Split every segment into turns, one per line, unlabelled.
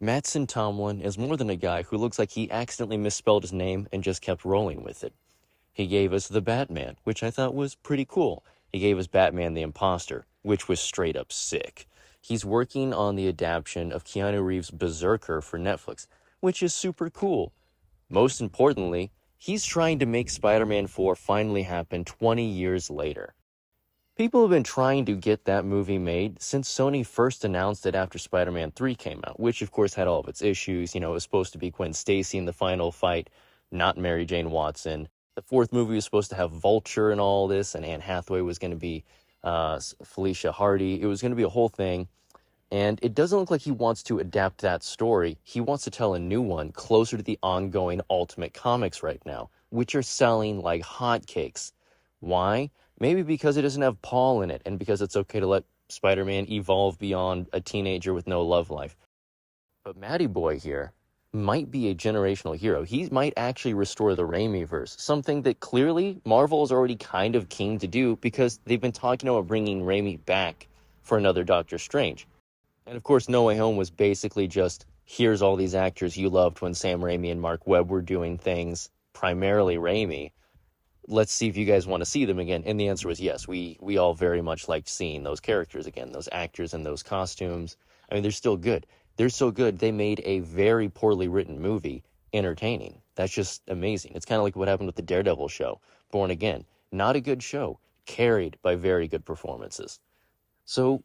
Mattson Tomlin is more than a guy who looks like he accidentally misspelled his name and just kept rolling with it. He gave us The Batman, which I thought was pretty cool. He gave us Batman the Imposter, which was straight up sick. He's working on the adaptation of Keanu Reeves' Berserker for Netflix, which is super cool. Most importantly, he's trying to make Spider-Man 4 finally happen 20 years later. People have been trying to get that movie made since Sony first announced it after Spider-Man 3 came out, which of course had all of its issues. It was supposed to be Gwen Stacy in the final fight, not Mary Jane Watson. The fourth movie was supposed to have Vulture and all this, and Anne Hathaway was going to be Felicia Hardy. It was going to be a whole thing, and it doesn't look like he wants to adapt that story. He wants to tell a new one closer to the ongoing Ultimate Comics right now, which are selling like hotcakes. Why? Maybe because it doesn't have Paul in it, and because it's okay to let Spider-Man evolve beyond a teenager with no love life. But Matty Boy here might be a generational hero. He might actually restore the Raimi-verse, something that clearly Marvel is already kind of keen to do because they've been talking about bringing Raimi back for another Doctor Strange. And of course, No Way Home was basically just, here's all these actors you loved when Sam Raimi and Mark Webb were doing things, primarily Raimi. Let's see if you guys want to see them again. And the answer was yes. We all very much liked seeing those characters again, those actors and those costumes. I mean, they're still good. They're so good, they made a very poorly written movie entertaining. That's just amazing. It's kind of like what happened with the Daredevil show, Born Again. Not a good show, carried by very good performances. So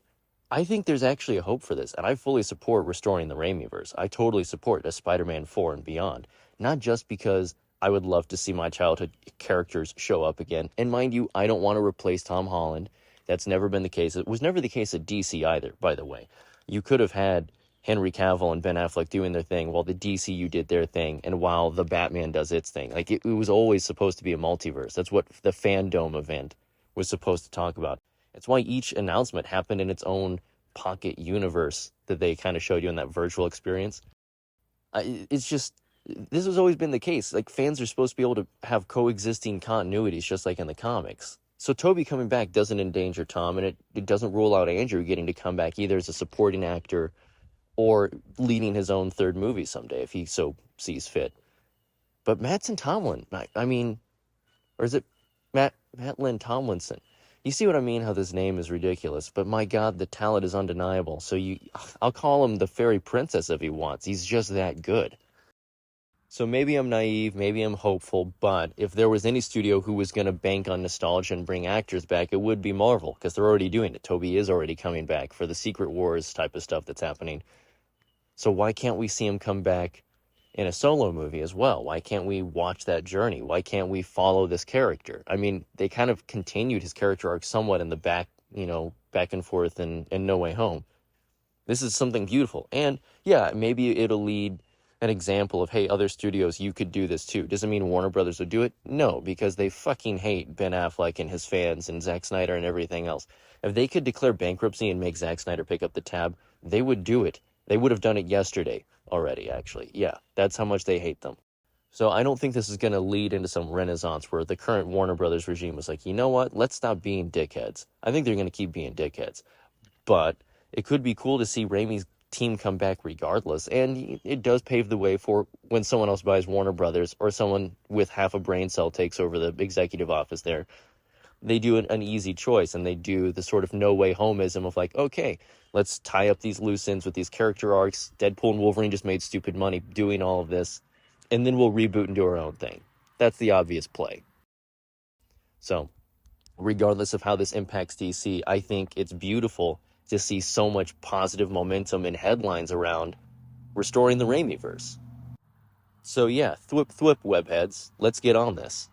I think there's actually a hope for this, and I fully support restoring the Raimiverse. I totally support a Spider-Man 4 and beyond. Not just because I would love to see my childhood characters show up again. And mind you, I don't want to replace Tom Holland. That's never been the case. It was never the case at DC either, by the way. You could have had Henry Cavill and Ben Affleck doing their thing while the DCU did their thing and while the Batman does its thing. Like, it was always supposed to be a multiverse. That's what the Fandom event was supposed to talk about. It's why each announcement happened in its own pocket universe that they kind of showed you in that virtual experience. It's just, this has always been the case. Like, fans are supposed to be able to have coexisting continuities just like in the comics. So Toby coming back doesn't endanger Tom, and it doesn't rule out Andrew getting to come back either as a supporting actor or leading his own third movie someday if he so sees fit. But Mattson Tomlin, I mean, or is it Matlin Tomlinson? You see what I mean, how this name is ridiculous, but my God, the talent is undeniable. So I'll call him the fairy princess if he wants. He's just that good. So maybe I'm naive, maybe I'm hopeful, but if there was any studio who was going to bank on nostalgia and bring actors back, it would be Marvel, because they're already doing it. Toby is already coming back for the Secret Wars type of stuff that's happening. So why can't we see him come back in a solo movie as well? Why can't we watch that journey? Why can't we follow this character? I mean, they kind of continued his character arc somewhat in the back and forth in No Way Home. This is something beautiful. And yeah, maybe it'll lead an example of, hey, other studios, you could do this too. Does it mean Warner Brothers would do it? No, because they fucking hate Ben Affleck and his fans and Zack Snyder and everything else. If they could declare bankruptcy and make Zack Snyder pick up the tab, they would do it. They would have done it yesterday already, actually. Yeah, that's how much they hate them. So I don't think this is going to lead into some renaissance where the current Warner Brothers regime was like, you know what, let's stop being dickheads. I think they're going to keep being dickheads. But it could be cool to see Raimi's team come back regardless, and it does pave the way for when someone else buys Warner Brothers or someone with half a brain cell takes over the executive office there. They do an easy choice, and they do the sort of No Way Homeism of like, okay, let's tie up these loose ends with these character arcs. Deadpool and Wolverine just made stupid money doing all of this, and then we'll reboot and do our own thing. That's the obvious play. So, regardless of how this impacts DC, I think it's beautiful to see so much positive momentum and headlines around restoring the Raimiverse. So yeah, thwip webheads, let's get on this.